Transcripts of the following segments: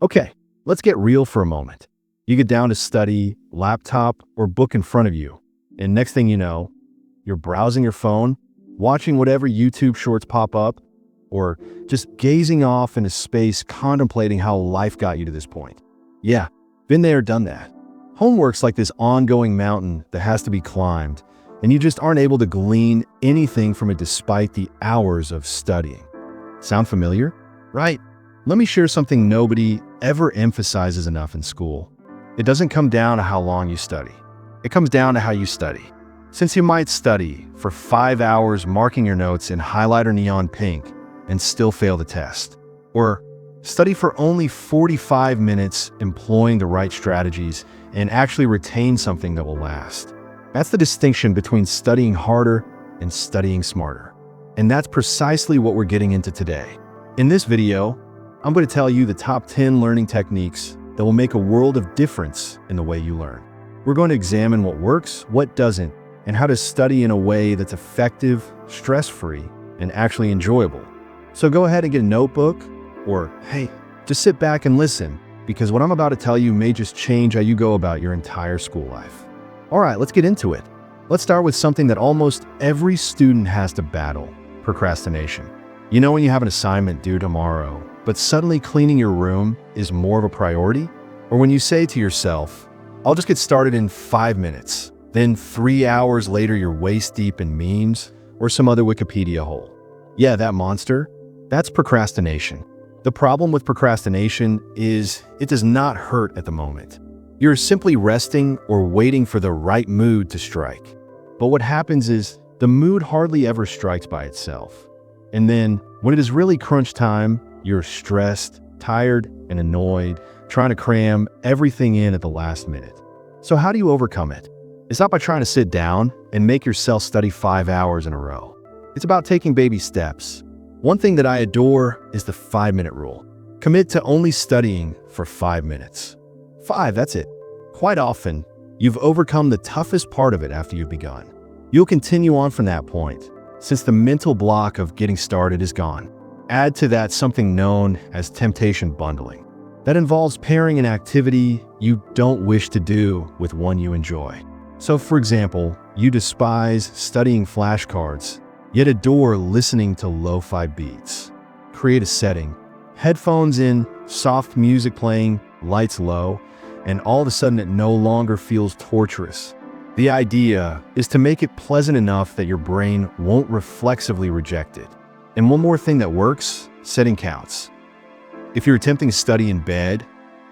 Okay, let's get real for a moment. You get down to study, laptop, or book in front of you, and next thing you know, you're browsing your phone, watching whatever YouTube shorts pop up, or just gazing off into space contemplating how life got you to this point. Yeah, been there, done that. Homework's like this ongoing mountain that has to be climbed, and you just aren't able to glean anything from it despite the hours of studying. Sound familiar? Right. Let me share something nobody ever emphasizes enough in school. It doesn't come down to how long you study. It comes down to how you study. Since you might study for 5 hours marking your notes in highlighter neon pink and still fail the test, or study for only 45 minutes employing the right strategies and actually retain something that will last. That's the distinction between studying harder and studying smarter. And that's precisely what we're getting into today. In this video, I'm going to tell you the top 10 learning techniques that will make a world of difference in the way you learn. We're going to examine what works, what doesn't, and how to study in a way that's effective, stress-free, and actually enjoyable. So go ahead and get a notebook, or hey, just sit back and listen, because what I'm about to tell you may just change how you go about your entire school life. All right, let's get into it. Let's start with something that almost every student has to battle: procrastination. You know when you have an assignment due tomorrow, but suddenly cleaning your room is more of a priority? Or when you say to yourself, I'll just get started in 5 minutes, then 3 hours later you're waist deep in memes or some other Wikipedia hole. Yeah, that monster, that's procrastination. The problem with procrastination is it does not hurt at the moment. You're simply resting or waiting for the right mood to strike. But what happens is the mood hardly ever strikes by itself. And then when it is really crunch time, you're stressed, tired, and annoyed, trying to cram everything in at the last minute. So how do you overcome it? It's not by trying to sit down and make yourself study 5 hours in a row. It's about taking baby steps. One thing that I adore is the 5-minute rule. Commit to only studying for 5 minutes. 5, that's it. Quite often, you've overcome the toughest part of it after you've begun. You'll continue on from that point, since the mental block of getting started is gone. Add to that something known as temptation bundling. That involves pairing an activity you don't wish to do with one you enjoy. So for example, you despise studying flashcards, yet adore listening to lo-fi beats. Create a setting, headphones in, soft music playing, lights low, and all of a sudden it no longer feels torturous. The idea is to make it pleasant enough that your brain won't reflexively reject it. And one more thing that works: setting counts. If you're attempting to study in bed,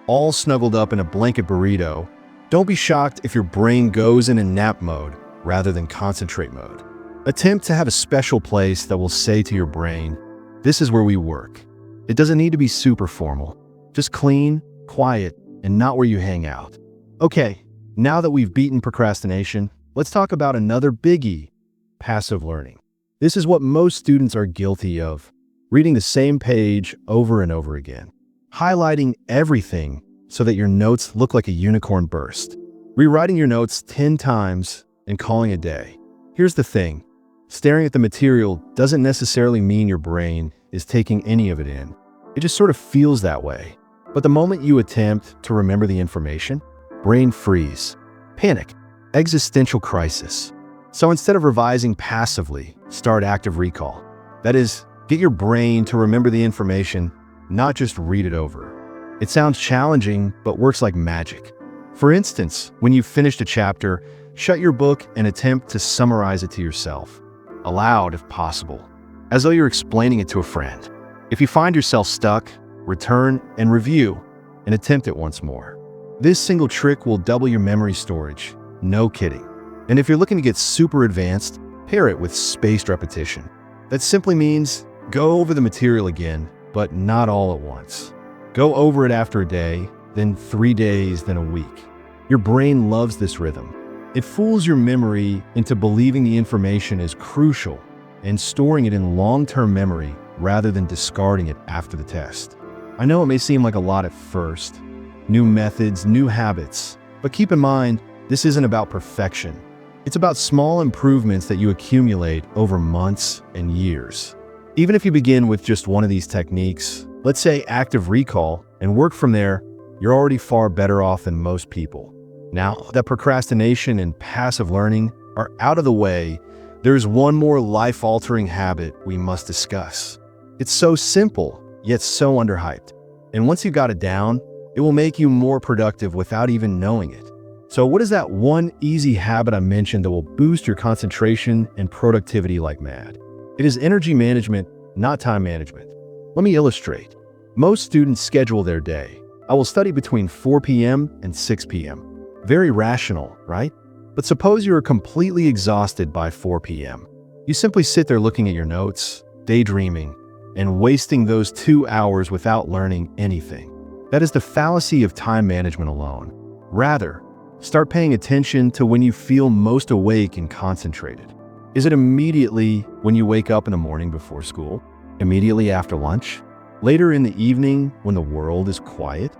all snuggled up in a blanket burrito, don't be shocked if your brain goes in nap mode rather than concentrate mode. Attempt to have a special place that will say to your brain, this is where we work. It doesn't need to be super formal, just clean, quiet, and not where you hang out. Okay, now that we've beaten procrastination, let's talk about another biggie: passive learning. This is what most students are guilty of: reading the same page over and over again, highlighting everything so that your notes look like a unicorn burst, rewriting your notes 10 times and calling it a day. Here's the thing: staring at the material doesn't necessarily mean your brain is taking any of it in. It just sort of feels that way. But the moment you attempt to remember the information, brain freeze, panic, existential crisis. So instead of revising passively, start active recall. That is, get your brain to remember the information, not just read it over. It sounds challenging, but works like magic. For instance, when you've finished a chapter, shut your book and attempt to summarize it to yourself, aloud if possible, as though you're explaining it to a friend. If you find yourself stuck, return and review and attempt it once more. This single trick will double your memory storage, no kidding. And if you're looking to get super advanced, pair it with spaced repetition. That simply means go over the material again, but not all at once. Go over it after a day, then 3 days, then a week. Your brain loves this rhythm. It fools your memory into believing the information is crucial and storing it in long-term memory rather than discarding it after the test. I know it may seem like a lot at first. New methods, new habits. But keep in mind, this isn't about perfection. It's about small improvements that you accumulate over months and years. Even if you begin with just one of these techniques, let's say active recall, and work from there, you're already far better off than most people. Now that procrastination and passive learning are out of the way, there's one more life-altering habit we must discuss. It's so simple, yet so underhyped. And once you got it down, it will make you more productive without even knowing it. So what is that one easy habit I mentioned that will boost your concentration and productivity like mad? It is energy management, not time management. Let me illustrate. Most students schedule their day. I will study between 4 p.m. and 6 p.m. Very rational, right? But suppose you are completely exhausted by 4 p.m. You simply sit there looking at your notes, daydreaming, and wasting those 2 hours without learning anything. That is the fallacy of time management alone. Rather, start paying attention to when you feel most awake and concentrated. Is it immediately when you wake up in the morning before school? Immediately after lunch? Later in the evening when the world is quiet?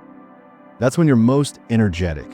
That's when you're most energetic.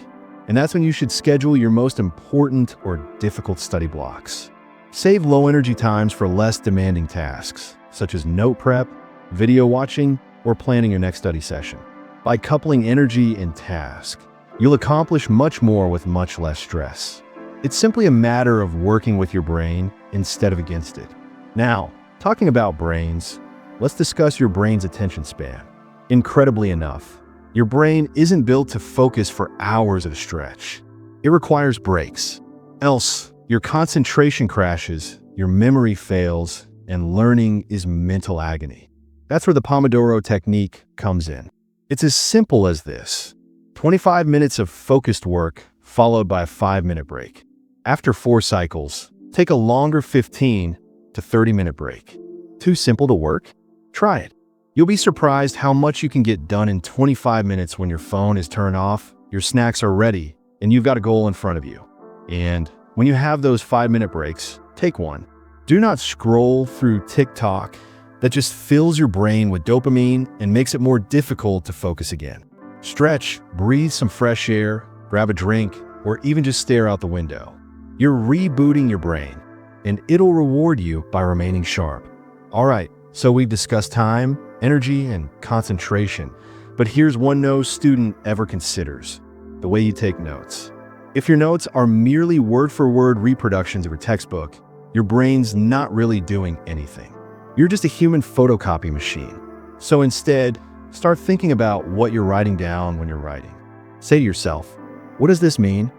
And that's when you should schedule your most important or difficult study blocks. Save low-energy times for less demanding tasks, such as note prep, video watching, or planning your next study session. By coupling energy and task, you'll accomplish much more with much less stress. It's simply a matter of working with your brain instead of against it. Now, talking about brains, let's discuss your brain's attention span. Incredibly enough, your brain isn't built to focus for hours at a stretch. It requires breaks. Else, your concentration crashes, your memory fails, and learning is mental agony. That's where the Pomodoro Technique comes in. It's as simple as this: 25 minutes of focused work followed by a 5-minute break. After 4 cycles, take a longer 15 to 30-minute break. Too simple to work? Try it. You'll be surprised how much you can get done in 25 minutes when your phone is turned off, your snacks are ready, and you've got a goal in front of you. And when you have those 5-minute breaks, take one. Do not scroll through TikTok. That just fills your brain with dopamine and makes it more difficult to focus again. Stretch, breathe some fresh air, grab a drink, or even just stare out the window. You're rebooting your brain, and it'll reward you by remaining sharp. All right, so we've discussed time, energy, and concentration, but here's one no student ever considers: the way you take notes. If your notes are merely word-for-word reproductions of your textbook, your brain's not really doing anything. You're just a human photocopy machine. So instead, start thinking about what you're writing down when you're writing. Say to yourself, what does this mean?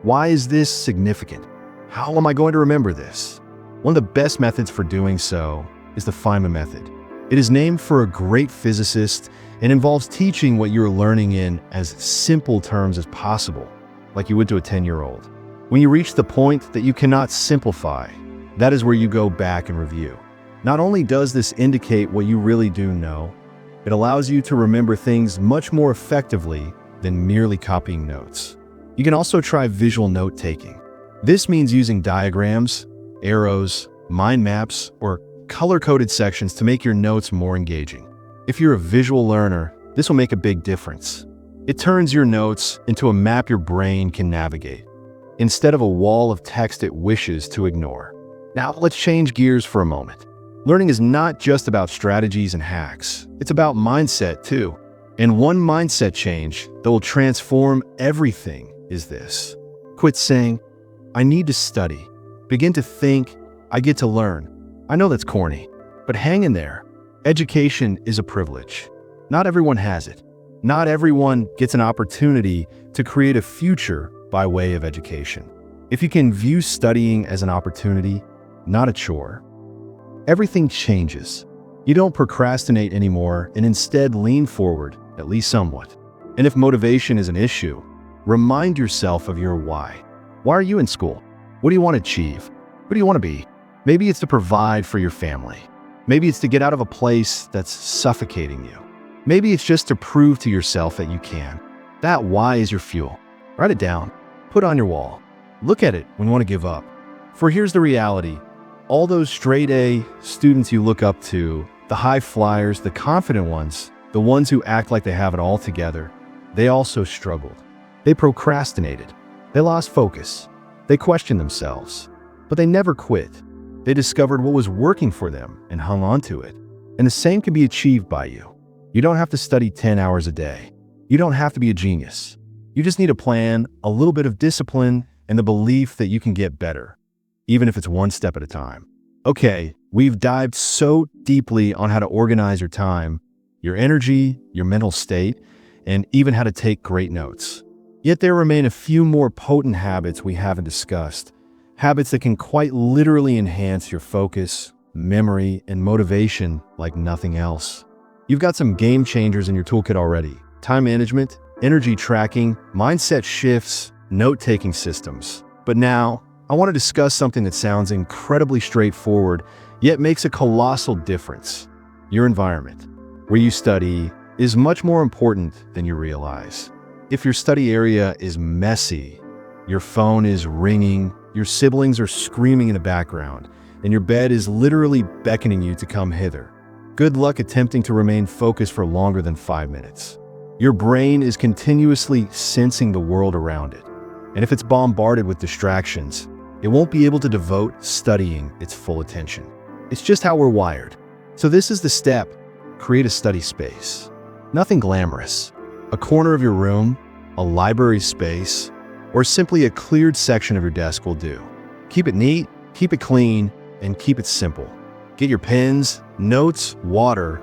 Why is this significant? How am I going to remember this? One of the best methods for doing so is the Feynman Method. It is named for a great physicist and involves teaching what you're learning in as simple terms as possible, like you would to a 10-year-old. When you reach the point that you cannot simplify, that is where you go back and review. Not only does this indicate what you really do know, it allows you to remember things much more effectively than merely copying notes. You can also try visual note-taking. This means using diagrams, arrows, mind maps, or color-coded sections to make your notes more engaging. If you're a visual learner, this will make a big difference. It turns your notes into a map your brain can navigate, instead of a wall of text it wishes to ignore. Now, let's change gears for a moment. Learning is not just about strategies and hacks. It's about mindset, too. And one mindset change that will transform everything is this: quit saying, I need to study. Begin to think, I get to learn. I know that's corny, but hang in there. Education is a privilege. Not everyone has it. Not everyone gets an opportunity to create a future by way of education. If you can view studying as an opportunity, not a chore, everything changes. You don't procrastinate anymore and instead lean forward, at least somewhat. And if motivation is an issue, remind yourself of your why. Why are you in school? What do you want to achieve? Who do you want to be? Maybe it's to provide for your family. Maybe it's to get out of a place that's suffocating you. Maybe it's just to prove to yourself that you can. That why is your fuel. Write it down. Put it on your wall. Look at it when you want to give up. For here's the reality. All those straight-A students you look up to, the high flyers, the confident ones, the ones who act like they have it all together, they also struggled. They procrastinated. They lost focus. They questioned themselves. But they never quit. They discovered what was working for them and hung on to it. And the same can be achieved by you. You You don't have to study 10 hours a day. You don't have to be a genius. You just need a plan, a little bit of discipline, and the belief that you can get better, even if it's one step at a time. Okay, we've dived so deeply on how to organize your time, your energy, your mental state, and even how to take great notes. Yet there remain a few more potent habits we haven't discussed, habits that can quite literally enhance your focus, memory, and motivation like nothing else. You've got some game changers in your toolkit already: time management, energy tracking, mindset shifts, note-taking systems. But now, I want to discuss something that sounds incredibly straightforward, yet makes a colossal difference. Your environment, where you study, is much more important than you realize. If your study area is messy, your phone is ringing, your siblings are screaming in the background, and your bed is literally beckoning you to come hither, good luck attempting to remain focused for longer than 5 minutes. Your brain is continuously sensing the world around it, and if it's bombarded with distractions, it won't be able to devote studying its full attention. It's just how we're wired. So this is the step: create a study space. Nothing glamorous. A corner of your room, a library space, or simply a cleared section of your desk will do. Keep it neat, keep it clean, and keep it simple. Get your pens, notes, water,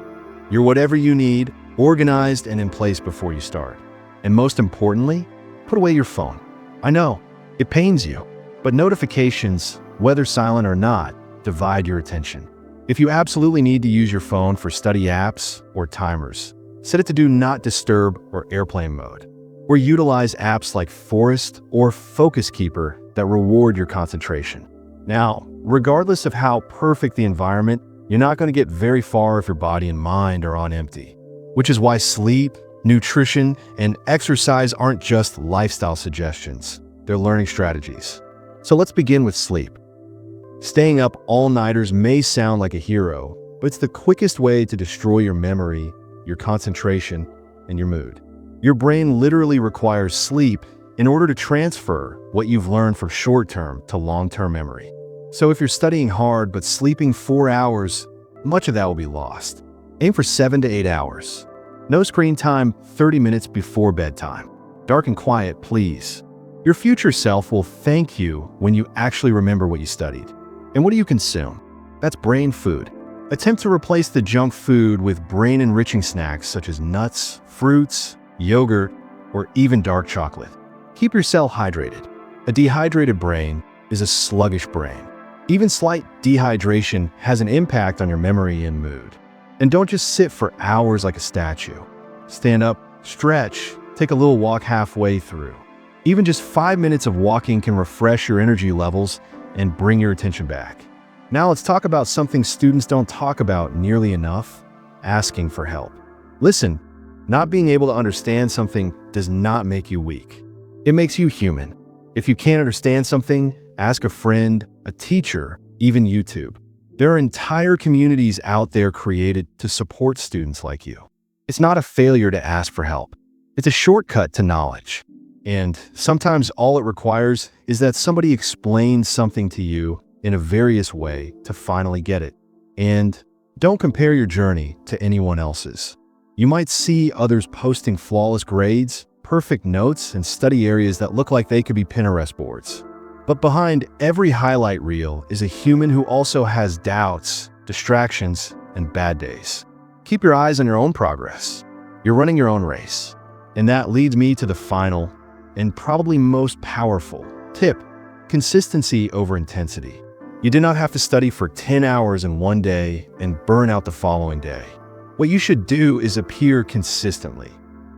your whatever you need, organized and in place before you start. And most importantly, put away your phone. I know, it pains you, but notifications, whether silent or not, divide your attention. If you absolutely need to use your phone for study apps or timers, set it to Do Not Disturb or airplane mode, or utilize apps like Forest or Focus Keeper that reward your concentration. Now, regardless of how perfect the environment, you're not going to get very far if your body and mind are on empty, which is why sleep, nutrition, and exercise aren't just lifestyle suggestions. They're learning strategies. So let's begin with sleep. Staying up all-nighters may sound like a hero, but it's the quickest way to destroy your memory, your concentration, and your mood. Your brain literally requires sleep in order to transfer what you've learned from short-term to long-term memory. So if you're studying hard but sleeping 4 hours, much of that will be lost. Aim for 7 to 8 hours. No screen time 30 minutes before bedtime. Dark and quiet, please. Your future self will thank you when you actually remember what you studied. And what do you consume? That's brain food. Attempt to replace the junk food with brain-enriching snacks such as nuts, fruits, yogurt, or even dark chocolate. Keep yourself hydrated. A dehydrated brain is a sluggish brain. Even slight dehydration has an impact on your memory and mood. And don't just sit for hours like a statue. Stand up, stretch, take a little walk halfway through. Even just 5 minutes of walking can refresh your energy levels and bring your attention back. Now let's talk about something students don't talk about nearly enough: asking for help. Listen, not being able to understand something does not make you weak. It makes you human. If you can't understand something, ask a friend, a teacher, even YouTube. There are entire communities out there created to support students like you. It's not a failure to ask for help. It's a shortcut to knowledge. And sometimes all it requires is that somebody explains something to you in a various way to finally get it. And don't compare your journey to anyone else's. You might see others posting flawless grades, perfect notes, and study areas that look like they could be Pinterest boards. But behind every highlight reel is a human who also has doubts, distractions, and bad days. Keep your eyes on your own progress. You're running your own race. And that leads me to the final and probably most powerful tip: consistency over intensity. You do not have to study for 10 hours in one day and burn out the following day. What you should do is appear consistently,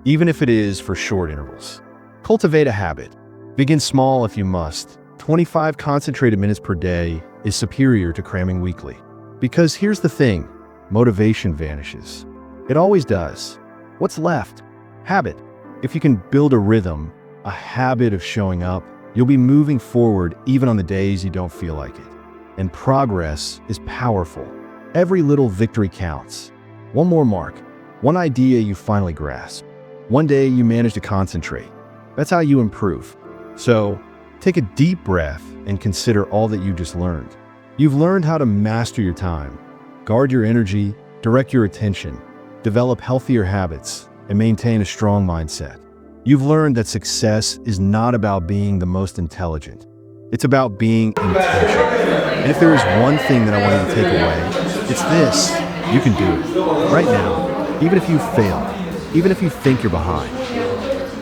even if it is for short intervals. Cultivate a habit. Begin small if you must. 25 concentrated minutes per day is superior to cramming weekly. Because here's the thing: motivation vanishes. It always does. What's left? Habit. If you can build a rhythm, a habit of showing up, you'll be moving forward even on the days you don't feel like it. And progress is powerful. Every little victory counts. One more mark. One idea you finally grasp. One day you manage to concentrate. That's how you improve. So, take a deep breath and consider all that you just learned. You've learned how to master your time, guard your energy, direct your attention, develop healthier habits, and maintain a strong mindset. You've learned that success is not about being the most intelligent. It's about being intentional. And if there is one thing that I want you to take away, it's this. You can do it. Right now, even if you fail, even if you think you're behind,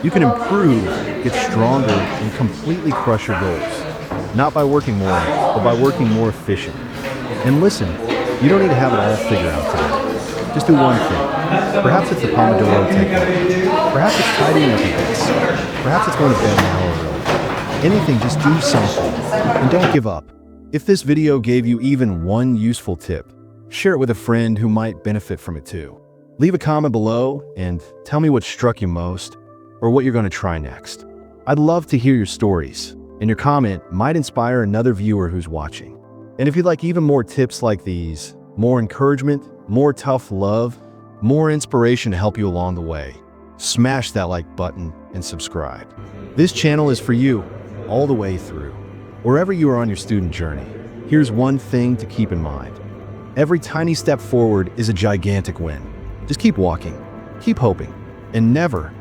you can improve, get stronger, and completely crush your goals. Not by working more, but by working more efficiently. And listen, you don't need to have it all figured out today. Just do one thing. Perhaps it's the Pomodoro Technique. Perhaps it's tidying up your desk. Perhaps it's going to bed an hour early. Anything, just do something. And don't give up. If this video gave you even one useful tip, share it with a friend who might benefit from it too. Leave a comment below and tell me what struck you most or what you're going to try next. I'd love to hear your stories, and your comment might inspire another viewer who's watching. And if you'd like even more tips like these, more encouragement, more tough love, more inspiration to help you along the way, smash that like button and subscribe. This channel is for you all the way through. Wherever you are on your student journey, here's one thing to keep in mind. Every tiny step forward is a gigantic win. Just keep walking, keep hoping, and never,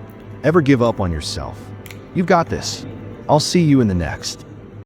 ever give up on yourself. You've got this. I'll see you in the next.